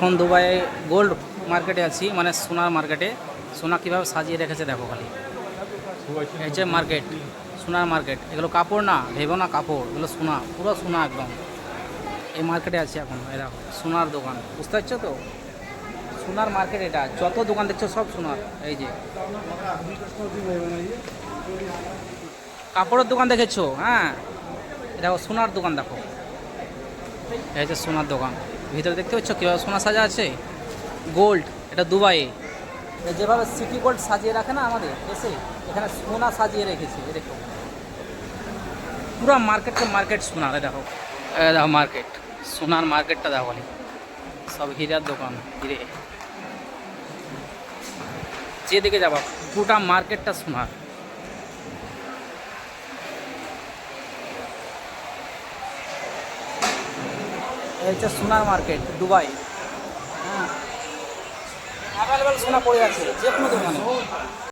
এখন Dubai gold মার্কেটে আছি, মানে সোনার মার্কেটে। সোনা কীভাবে সাজিয়ে রেখেছে দেখো খালি। এই যে মার্কেট, সোনার মার্কেট। এগুলো কাপড় না, ভেবো না কাপড়, এগুলো সোনা, পুরো সোনা একদম। এই মার্কেটে আছি এখন, এই দেখো সোনার দোকান, বুঝতে পারছো তো? সোনার মার্কেট এটা, যত দোকান দেখছো সব সোনার। এই যে কাপড়ের দোকান দেখেছো, হ্যাঁ দেখো সোনার দোকান দেখো। এই যে সোনার দোকান, ভিতরে দেখতে পাচ্ছ কীভাবে সোনা সাজা আছে। গোল্ড, এটা দুবাইয়ে যেভাবে সিটি গোল্ড সাজিয়ে রাখে না আমাদের এসে, এখানে সোনা সাজিয়ে রেখেছে। এ দেখো পুরো মার্কেটকে মার্কেট সোনার। দেখো দেখো মার্কেট, সোনার মার্কেটটা দেখো খালি, সব হীরার দোকান, হিরে। যেদিকে যাবা পুরোটা মার্কেটটা সোনার। এই হচ্ছে সোনার মার্কেট দুবাই। হ্যাঁ, অ্যাভেলেবেল সোনা পড়ে আছে যে কোনো দোকানে।